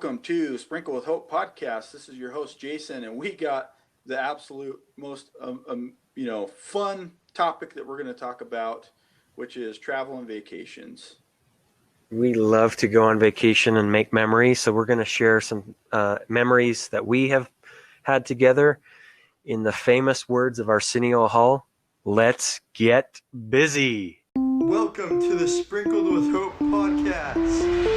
Welcome to Sprinkle with Hope podcast. This is your host Jason, and we got the absolute most fun topic that we're going to talk about, which is travel and vacations. We love to go on vacation and make memories, so we're going to share some memories that we have had together. In the famous words of Arsenio Hall, let's get busy. Welcome to the Sprinkled with Hope podcast.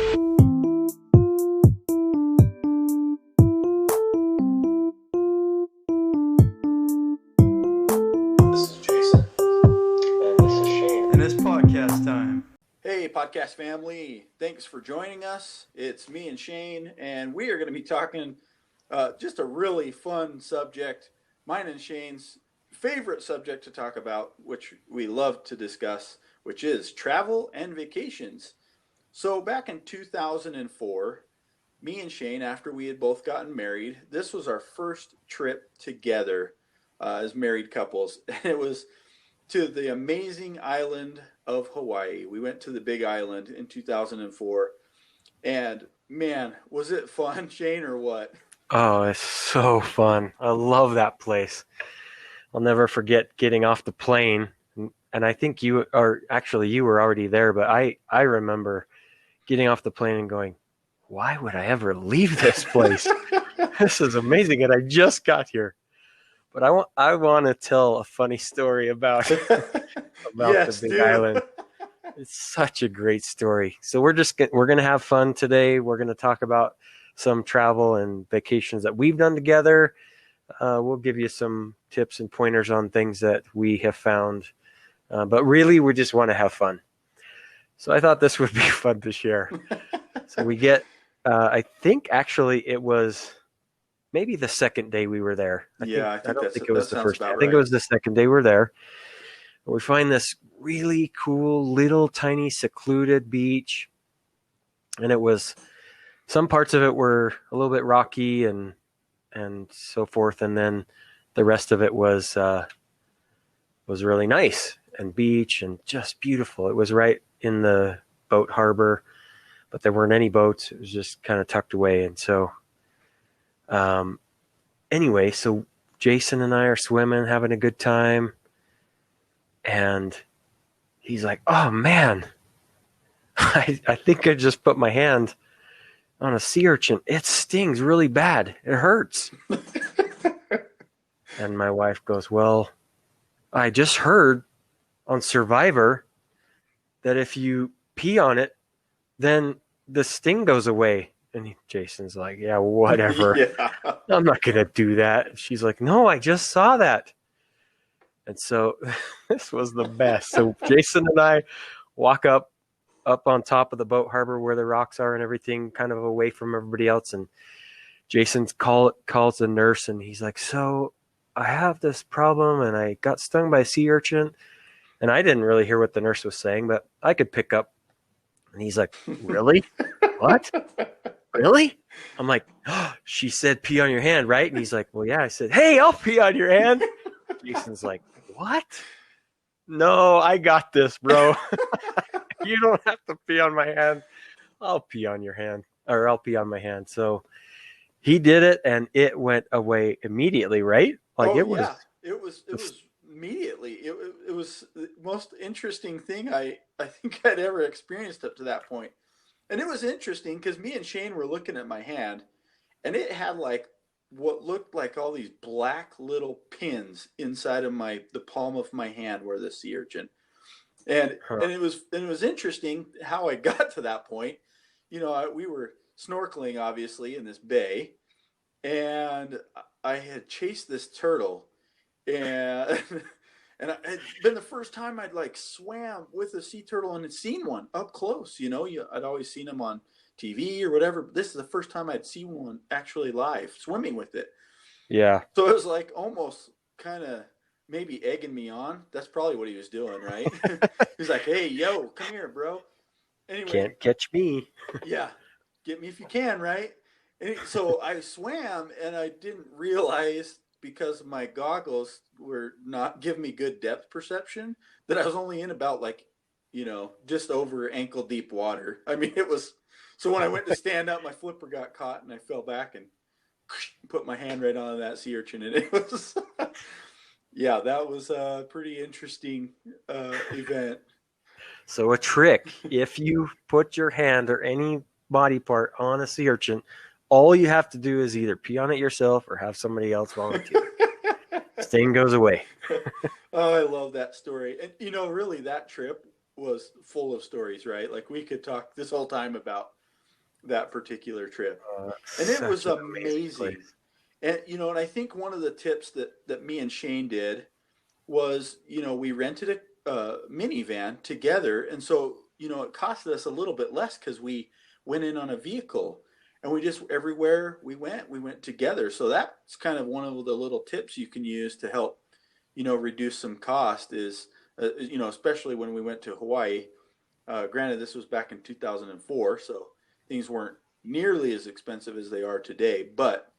This is Jason. And this is Shane. And it's podcast time. Hey, podcast family. Thanks for joining us. It's me and Shane, and we are going to be talking just a really fun subject. Mine and Shane's favorite subject to talk about, which we love to discuss, which is travel and vacations. So back in 2004, me and Shane, after we had both gotten married, this was our first trip together as married couples. And it was to the amazing island of Hawaii. We went to the Big Island in 2004. And man, was it fun, Shane, or what? Oh, it's so fun. I love that place. I'll never forget getting off the plane. And I think you were already there, but I remember getting off the plane and going, why would I ever leave this place? This is amazing. And I just got here. But I want to tell a funny story about Yes, the Big dude. Island. It's such a great story. So we're going to have fun today. We're going to talk about some travel and vacations that we've done together. We'll give you some tips and pointers on things that we have found. But really, we just want to have fun. So I thought this would be fun to share. So we get, I think actually it was maybe the second day we were there. I don't think it was the first day. I think it was the second day we were there. We find this really cool little tiny secluded beach. And it was, some parts of it were a little bit rocky and so forth. And then the rest of it was really nice and beach and just beautiful. It was right in the boat harbor, but there weren't any boats. It was just kind of tucked away. And so, anyway, so Jason and I are swimming, having a good time. And he's like, oh man, I think I just put my hand on a sea urchin. It stings really bad. It hurts. And my wife goes, well, I just heard on Survivor that if you pee on it, then the sting goes away. And Jason's like, yeah, whatever. Yeah. I'm not going to do that. She's like, no, I just saw that. And so this was the best. So Jason and I walk up on top of the boat harbor where the rocks are and everything, kind of away from everybody else. And Jason calls the nurse, and he's like, so I have this problem, and I got stung by a sea urchin. And I didn't really hear what the nurse was saying, but I could pick up. And he's like, really? What? Really? I'm like, oh, she said pee on your hand, right? And he's like, well, yeah. I said, hey, I'll pee on your hand. Jason's like, what? No, I got this, bro. You don't have to pee on my hand. I'll pee on your hand, or I'll pee on my hand. So he did it, and it went away immediately, right? Like it was immediately. It was the most interesting thing I think I'd ever experienced up to that point. And it was interesting because me and Shane were looking at my hand, and it had like what looked like all these black little pins inside of the palm of my hand where the sea urchin. And it was interesting how I got to that point. You know, we were snorkeling obviously in this bay, and I had chased this turtle, and and it had been the first time I'd like swam with a sea turtle and had seen one up close. You know, I'd always seen them on TV or whatever. But this is the first time I'd seen one actually live swimming with it. Yeah. So it was like almost kind of maybe egging me on. That's probably what he was doing, right? He's like, hey, yo, come here, bro. Anyway, can't catch me. Yeah. Get me if you can, right? And so I swam, and I didn't realize, because my goggles were not giving me good depth perception, that I was only in about just over ankle deep water. I mean, it was So when I went to stand up, my flipper got caught and I fell back and put my hand right on that sea urchin. And it was, yeah, that was a pretty interesting event. So a trick, if you put your hand or any body part on a sea urchin, all you have to do is either pee on it yourself or have somebody else volunteer. Sting goes away. Oh, I love that story. And really that trip was full of stories, right? Like we could talk this whole time about that particular trip. And it was Such an amazing amazing. place. And I think one of the tips that me and Shane did was, we rented a minivan together. And so, it costed us a little bit less because we went in on a vehicle and we just, everywhere we went together. So that's kind of one of the little tips you can use to help, reduce some cost is, especially when we went to Hawaii. Granted, this was back in 2004, so things weren't nearly as expensive as they are today, but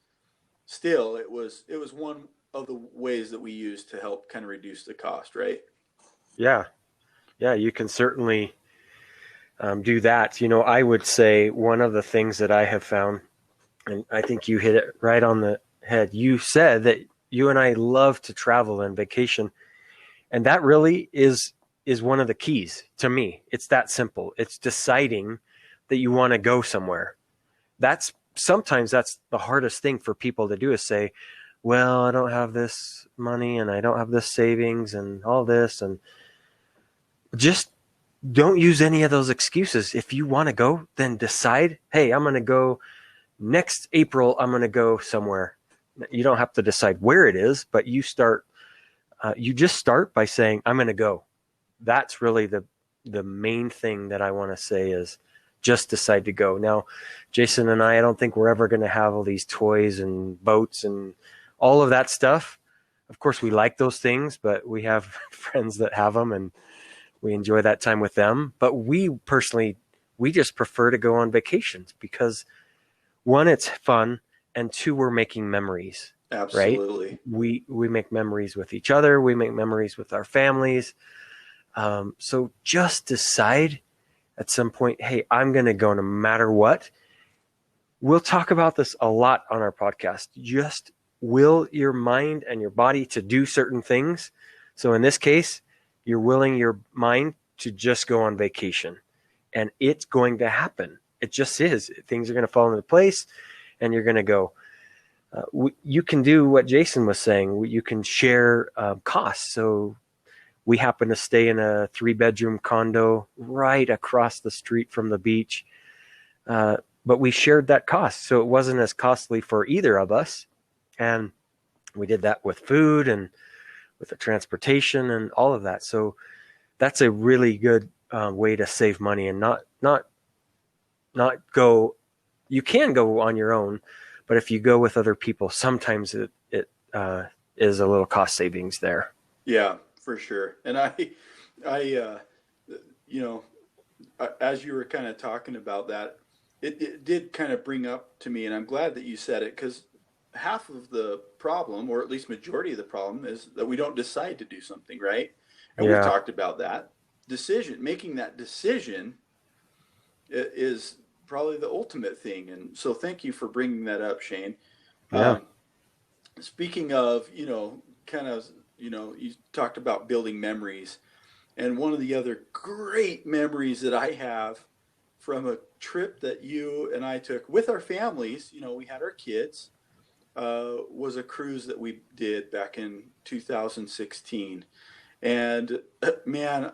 still, it was one of the ways that we use to help kind of reduce the cost, right? Yeah. Yeah, you can certainly do that. I would say one of the things that I have found, and I think you hit it right on the head. You said that you and I love to travel and vacation, and that really is one of the keys to me. It's that simple. It's deciding that you want to go somewhere. That's sometimes that's the hardest thing for people to do is say, well, I don't have this money and I don't have this savings and all this, and just don't use any of those excuses. If you want to go, then decide, hey, I'm going to go next April. I'm going to go somewhere. You don't have to decide where it is, but you just start by saying, I'm going to go. That's really the main thing that I want to say is just decide to go. Now, Jason and I don't think we're ever going to have all these toys and boats and all of that stuff. Of course, we like those things, but we have friends that have them and we enjoy that time with them. But we personally, we just prefer to go on vacations because one, it's fun, and two, we're making memories, right? Absolutely. We make memories with each other. We make memories with our families. So just decide at some point, hey, I'm going to go no matter what. We'll talk about this a lot on our podcast. Just will your mind and your body to do certain things. So in this case, you're willing your mind to just go on vacation, and it's going to happen. It just is. Things are going to fall into place and you're going to go. You can do what Jason was saying. You can share costs. So we happen to stay in a 3-bedroom condo right across the street from the beach. But we shared that cost. So it wasn't as costly for either of us. And we did that with food and with the transportation and all of that. So that's a really good way to save money and not go. You can go on your own, but if you go with other people, sometimes it is a little cost savings there. Yeah, for sure. And I, you know, as you were kind of talking about that, it did kind of bring up to me, and I'm glad that you said it because half of the problem, or at least majority of the problem, is that we don't decide to do something, right? And we've Yeah, talked about that. Making that decision is probably the ultimate thing. And so thank you for bringing that up, Shane. yeah, Um, Speaking of, kind of, you talked about building memories. And one of the other great memories that I have from a trip that you and I took with our families, we had our kids, was a cruise that we did back in 2016. And man,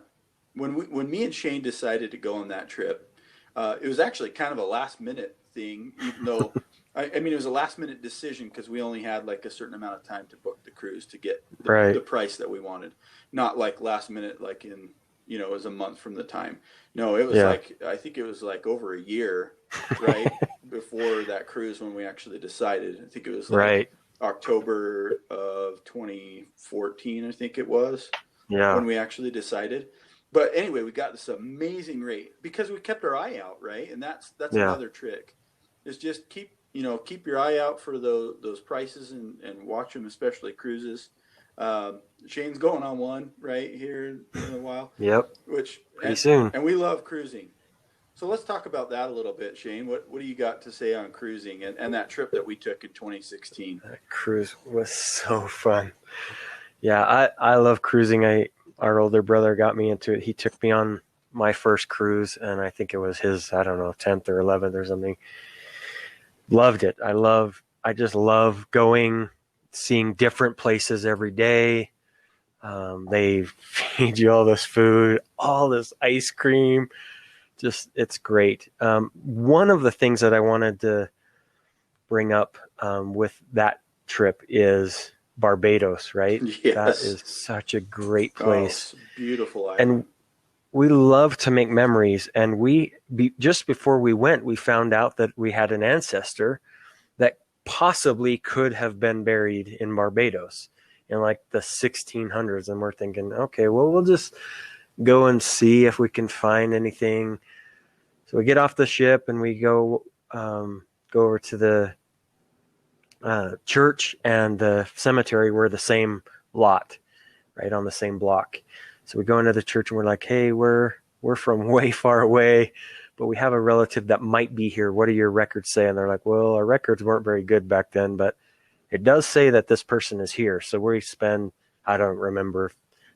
when me and Shane decided to go on that trip, it was actually kind of a last minute thing, even though I mean it was a last minute decision because we only had like a certain amount of time to book the cruise to get the right. price that we wanted, not like last minute like in it was a month from the time. No, it was Yeah, like I think it was like over a year, right before that cruise when we actually decided. I think it was like right. October of 2014, I think it was Yeah, when we actually decided. But anyway, we got this amazing rate because we kept our eye out, right? And that's yeah, another trick is just keep your eye out for those prices and watch them, especially cruises. Shane's going on one right here in a while, yep. which Pretty soon. and we love cruising. So let's talk about that a little bit, Shane. What do you got to say on cruising and that trip that we took in 2016? That cruise was so fun. Yeah, I love cruising. Our older brother got me into it. He took me on my first cruise, and I think it was his, I don't know, 10th or 11th or something. Loved it. I just love going, seeing different places every day. They feed you all this food, all this ice cream. Just, it's great. One of the things that I wanted to bring up with that trip is Barbados, right? That Yes. is such a great Oh, place. beautiful And island. we love to make memories. And just before we went, we found out that we had an ancestor that possibly could have been buried in Barbados in like the 1600s. And we're thinking, okay, well, we'll just go and see if we can find anything. So we get off the ship and we go over to the church and the cemetery were the same lot, right on the same block. So we go into the church and we're like, hey, we're from way far away, but we have a relative that might be here. What do your records say? And they're like, well, our records weren't very good back then, but it does say that this person is here. So we spend, I don't remember,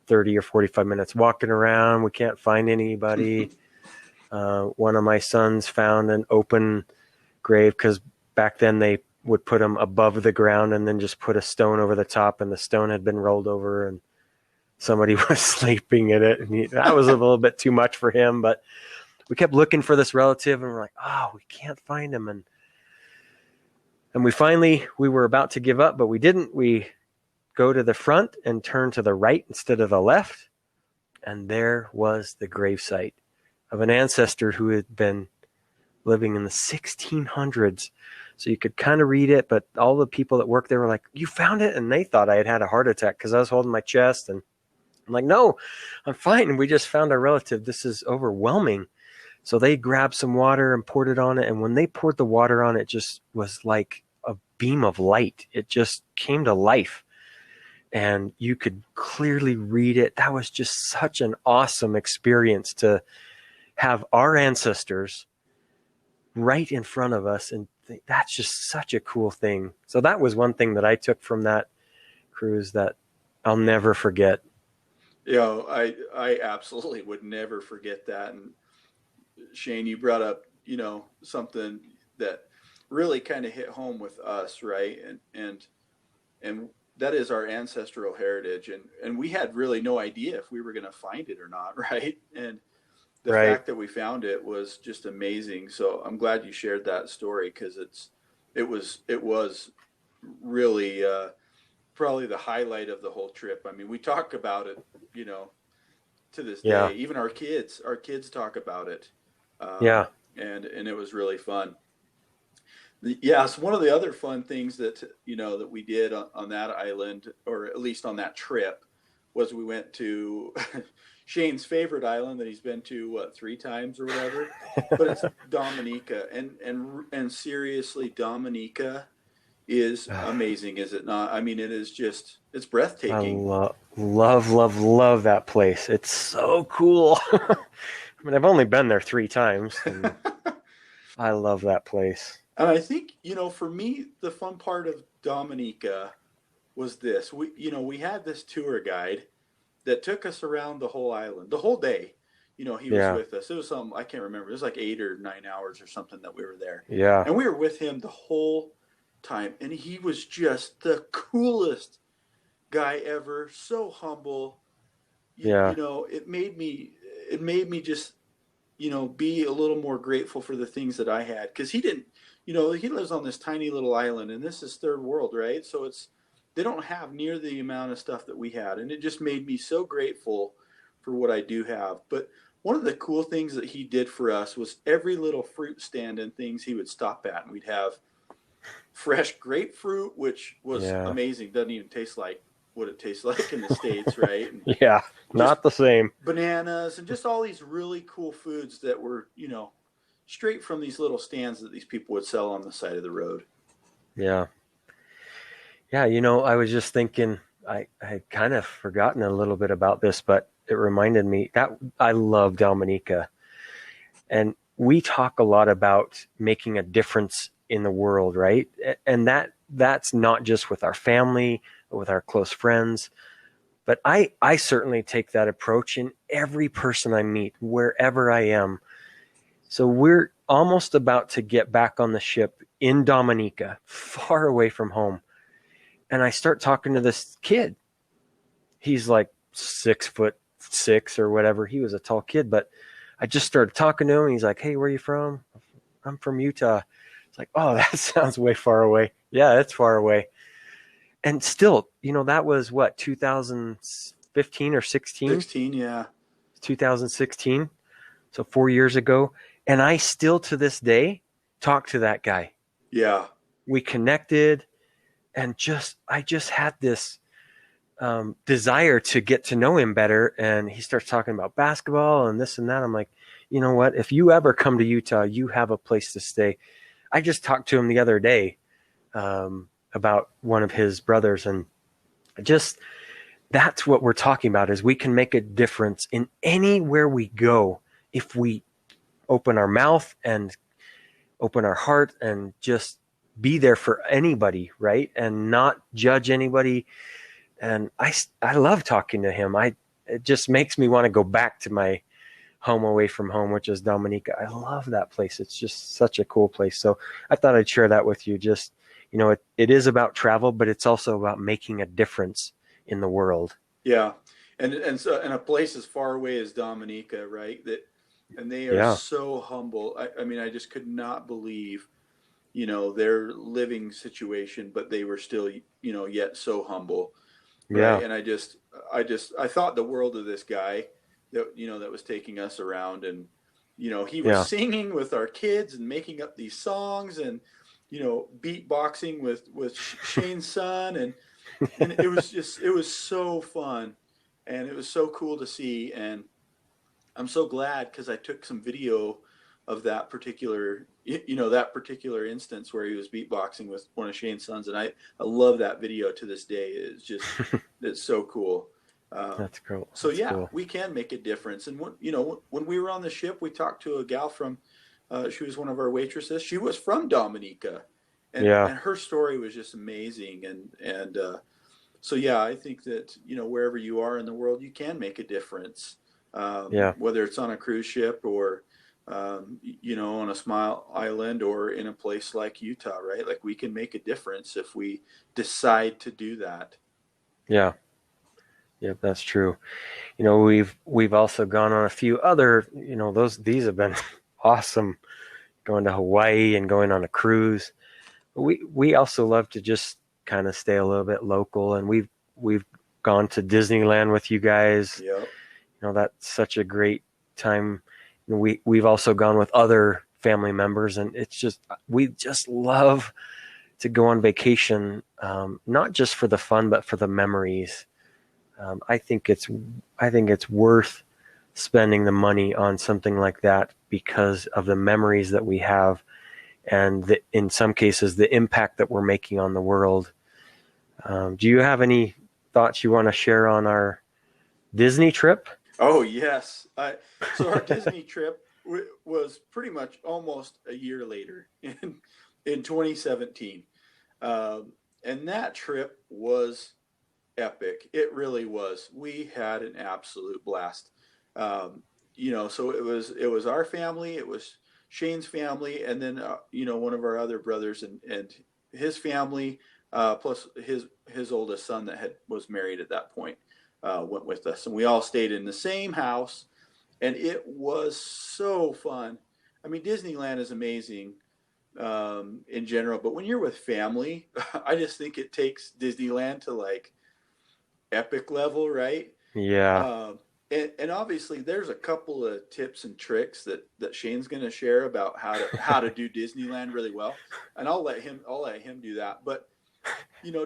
30 or 45 minutes walking around. We can't find anybody. One of my sons found an open grave because back then they would put them above the ground and then just put a stone over the top, and the stone had been rolled over and somebody was sleeping in it. And that was a little bit too much for him, but we kept looking for this relative and we're like, oh, we can't find him. And we were about to give up, but we didn't. We go to the front and turn to the right instead of the left. And there was the gravesite of an ancestor who had been living in the 1600s. So you could kind of read it, but all the people that worked there were like, you found it? And they thought I had a heart attack because I was holding my chest. And I'm like, no, I'm fine. And we just found our relative. This is overwhelming. So they grabbed some water and poured it on it. And when they poured the water on it, just was like a beam of light. It just came to life. And you could clearly read it. That was just such an awesome experience to have our ancestors right in front of us. And that's just such a cool thing. So that was one thing that I took from that cruise that I'll never forget. I absolutely would never forget that. And Shane, you brought up, something that really kind of hit home with us, right? And that is our ancestral heritage, and we had really no idea if we were going to find it or not, right? And the Right. fact that we found it was just amazing. So I'm glad you shared that story because it was really probably the highlight of the whole trip. I mean, we talk about it, you know, to this Yeah. day. Even our kids talk about it, Yeah. and it was really fun. Yes, one of the other fun things that we did on that island, or at least on that trip, was we went to Shane's favorite island that he's been to what 3 times or whatever, but it's Dominica, and seriously, Dominica is amazing, is it not? I mean, it's I breathtaking. love that place. It's so cool. I mean, I've only been there 3 times, and I love that place. And I think, for me, the fun part of Dominica was this. We had this tour guide that took us around the whole island, the whole day. He was Yeah. with us. It was I can't remember. It was like 8 or 9 hours or something that we were there. Yeah. And we were with him the whole time. And he was just the coolest guy ever. So humble. Yeah. It made me just, be a little more grateful for the things that I had. Because he didn't, he lives on this tiny little island, and this is third world, right? So they don't have near the amount of stuff that we had. And it just made me so grateful for what I do have. But one of the cool things that he did for us was every little fruit stand and things he would stop at, and we'd have fresh grapefruit, which was Yeah. amazing. Doesn't even taste like what it tastes like in the States, right? And Yeah. just Not the same. bananas and just all these really cool foods that were, straight from these little stands that these people would sell on the side of the road. Yeah. Yeah. I was just thinking, I had kind of forgotten a little bit about this, but it reminded me that I love Dominica. And we talk a lot about making a difference in the world, right? And that's not just with our family, with our close friends, but I certainly take that approach in every person I meet, wherever I am. So we're almost about to get back on the ship in Dominica, far away from home. And I start talking to this kid. He's like 6'6" or whatever. He was a tall kid, but I just started talking to him. And he's like, "Hey, where are you from?" "I'm from Utah." It's like, "Oh, that sounds way far away." Yeah, it's far away. And still, that was what, 2015 or 16? 16, yeah. 2016. So 4 years ago. And I still to this day talk to that guy. Yeah. We connected, and I just had this desire to get to know him better. And he starts talking about basketball and this and that. I'm like, you know what? If you ever come to Utah, you have a place to stay. I just talked to him the other day about one of his brothers, and just that's what we're talking about, is we can make a difference in anywhere we go if we open our mouth and open our heart and just be there for anybody, right? And not judge anybody. And I love talking to him. It just makes me want to go back to my home away from home, which is Dominica. I love that place. It's just such a cool place. So I thought I'd share that with you. Just, it is about travel, but it's also about making a difference in the world. Yeah. And a place as far away as Dominica, right? And they are Yeah. so humble. I mean, I just could not believe, their living situation, but they were still, yet so humble, right? Yeah. And I thought the world of this guy that was taking us around, and he was Yeah. singing with our kids and making up these songs, and beatboxing with Shane's son, and it was so fun, and it was so cool to see. And I'm so glad, because I took some video of that particular instance where he was beatboxing with one of Shane's sons, and I love that video to this day. It's so cool. um, That's cool. so That's yeah, cool. we can make a difference. And when we were on the ship, we talked to a gal from she was one of our waitresses. She was from Dominica, and Yeah. and her story was just amazing. And so yeah, I think that wherever you are in the world, you can make a difference, Yeah. whether it's on a cruise ship, or on a small island, or in a place like Utah, right? Like, we can make a difference if we decide to do that. Yeah. Yeah. That's true. We've also gone on a few other, these have been awesome, going to Hawaii and going on a cruise. We also love to just kind of stay a little bit local, and we've gone to Disneyland with you guys. Yep. That's such a great time. We've also gone with other family members, and we just love to go on vacation, not just for the fun, but for the memories. I think it's worth spending the money on something like that because of the memories that we have, and in some cases the impact that we're making on the world. Do you have any thoughts you want to share on our Disney trip? Oh yes. So our Disney trip was pretty much almost a year later, in 2017, and that trip was epic. It really was. We had an absolute blast. So it was our family, it was Shane's family, and then one of our other brothers and his family, plus his oldest son that was married at that point, went with us, and we all stayed in the same house, and it was so fun. I mean, Disneyland is amazing, in general, but when you're with family, I just think it takes Disneyland to, like, epic level, right? Yeah. Um, and obviously, there's a couple of tips and tricks that Shane's going to share about how to do Disneyland really well, and I'll let him do that. But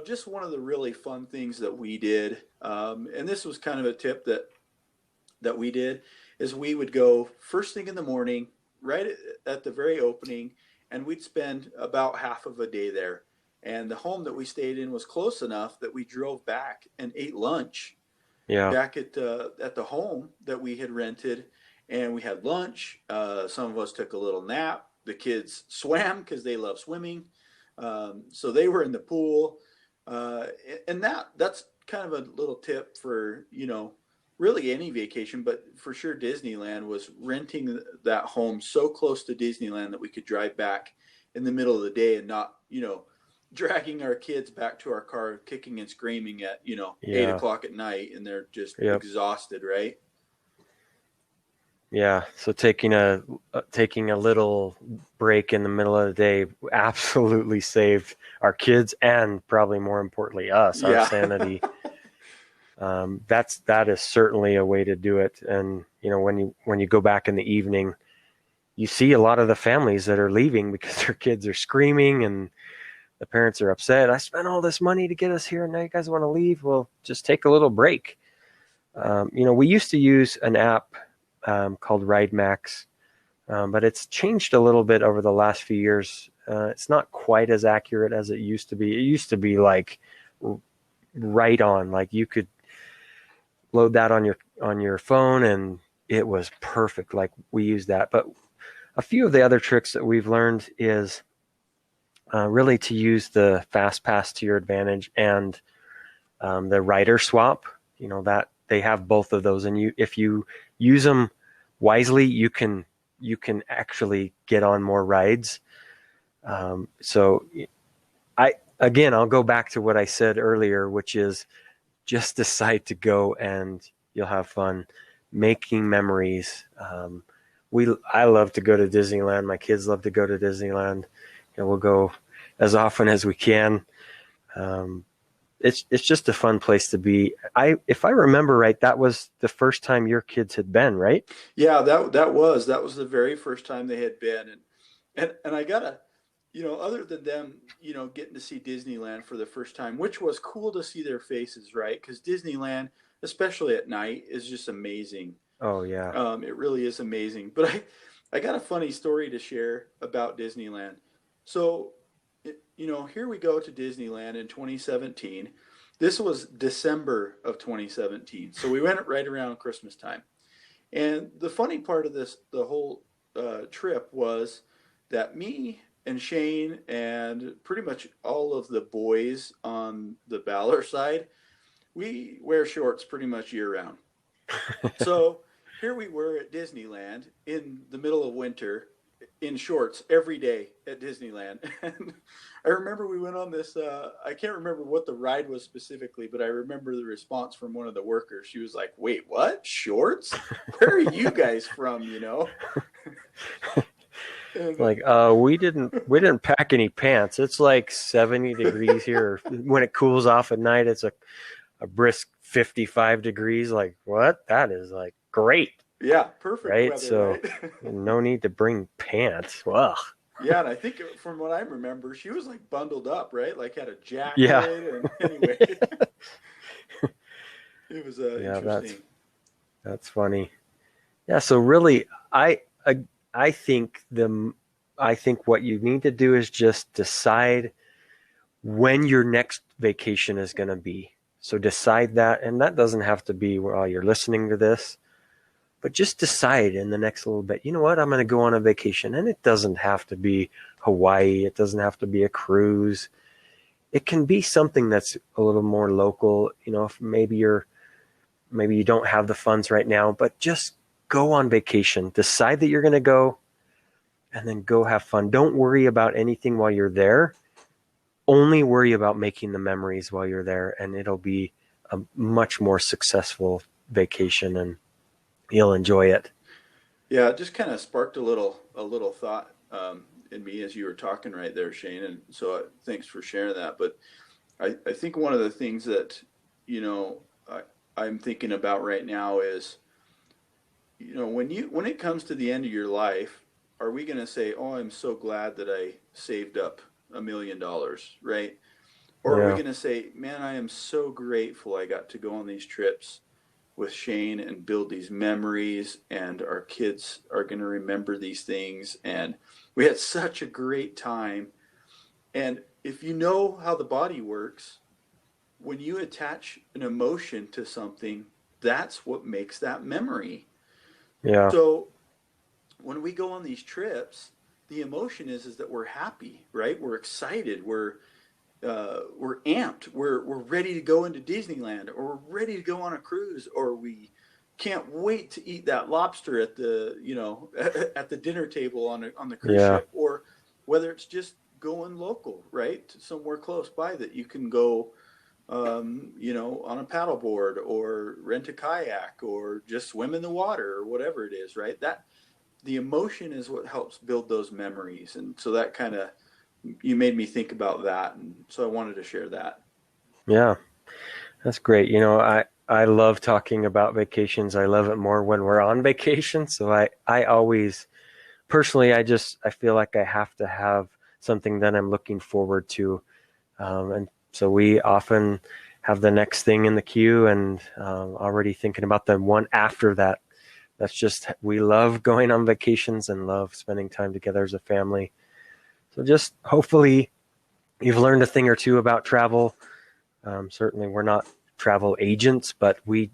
just one of the really fun things that we did, and this was kind of a tip that we did, is we would go first thing in the morning, right at the very opening, and we'd spend about half of a day there. And the home that we stayed in was close enough that we drove back and ate lunch Yeah. back at the home that we had rented, and we had lunch. Some of us took a little nap. The kids swam because they love swimming, so they were in the pool, uh, and that's kind of a little tip for really any vacation, but for sure Disneyland was renting that home so close to Disneyland that we could drive back in the middle of the day and not dragging our kids back to our car kicking and screaming at 8 Yeah. o'clock at night, and they're just Yep. exhausted, right? Yeah. So taking a little break in the middle of the day absolutely saved our kids and probably more importantly us, our Yeah. sanity. That is certainly a way to do it. And when you go back in the evening, you see a lot of the families that are leaving because their kids are screaming and the parents are upset. I spent all this money to get us here, and now you guys want to leave. Well, just take a little break. We used to use an app called Ride Max, but it's changed a little bit over the last few years. It's not quite as accurate as it used to be. It used to be like right on, like you could load that on your phone, and it was perfect. Like we used that. But a few of the other tricks that we've learned is really to use the fast pass to your advantage and the rider swap. That they have both of those, and if you use them wisely, you can actually get on more rides. So I'll go back to what I said earlier, which is just decide to go and you'll have fun making memories. I love to go to Disneyland. My kids love to go to Disneyland. We'll go as often as we can. It's just a fun place to be. If I remember right, that was the first time your kids had been, right? Yeah, that was the very first time they had been, and I gotta, other than them, getting to see Disneyland for the first time, which was cool to see their faces, right? Because Disneyland, especially at night, is just amazing. Oh yeah. It really is amazing. But I got a funny story to share about Disneyland. So, here we go to Disneyland in 2017. This was December of 2017. So we went right around Christmas time. And the funny part of the whole trip was that me and Shane and pretty much all of the boys on the Baller side, we wear shorts pretty much year round. So here we were at Disneyland in the middle of winter in shorts every day at Disneyland. And I remember we went on this, I can't remember what the ride was specifically, but I remember the response from one of the workers. She was like, "Wait, what? Shorts? Where are you guys from?" And Like, we didn't pack any pants. It's like 70 degrees here. When it cools off at night, it's a brisk 55 degrees. Like, what? That is like great, yeah, perfect right? weather, So right? no need to bring pants. Well, Yeah, and I think from what I remember, she was like bundled up, right? Like had a yeah. jacket, and anyway, it was Yeah, that's interesting. that's funny. Yeah, so really I I think what you need to do is just decide when your next vacation is going to be. So decide that, and that doesn't have to be while you're listening to this, but just decide in the next little bit. You know what? I'm going to go on a vacation, and it doesn't have to be Hawaii. It doesn't have to be a cruise. It can be something that's a little more local. If maybe you don't have the funds right now, but just go on vacation. Decide that you're going to go, and then go have fun. Don't worry about anything while you're there. Only worry about making the memories while you're there, and it'll be a much more successful vacation, and you'll enjoy it. Yeah, it just kind of sparked a little thought in me as you were talking right there, Shane. And so thanks for sharing that. But I think one of the things that you know I'm thinking about right now is when it comes to the end of your life, are we going to say, "Oh, I'm so glad that I saved up $1 million," right? Or are we Yeah. going to say, "Man, I am so grateful I got to go on these trips with Shane and build these memories, and our kids are going to remember these things, and we had such a great time." And if you know how the body works, when you attach an emotion to something, that's what makes that memory. Yeah. So when we go on these trips, the emotion is that we're happy, right? We're excited. We're amped. We're ready to go into Disneyland, or we're ready to go on a cruise, or we can't wait to eat that lobster at the at the dinner table on the cruise Yeah. ship, or whether it's just going local, right, to somewhere close by that you can go, on a paddleboard or rent a kayak or just swim in the water or whatever it is, right? That the emotion is what helps build those memories, and so that kind of you made me think about that, and so I wanted to share that. Yeah. That's great. I love talking about vacations. I love it more when we're on vacation. So I always personally, I feel like I have to have something that I'm looking forward to. And so we often have the next thing in the queue and already thinking about the one after that. That's just, we love going on vacations and love spending time together as a family. So just hopefully you've learned a thing or two about travel. Certainly we're not travel agents, but we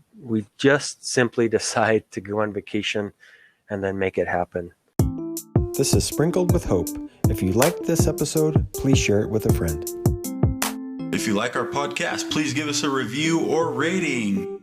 just simply decide to go on vacation and then make it happen. This is Sprinkled with Hope. If you liked this episode, please share it with a friend. If you like our podcast, please give us a review or rating.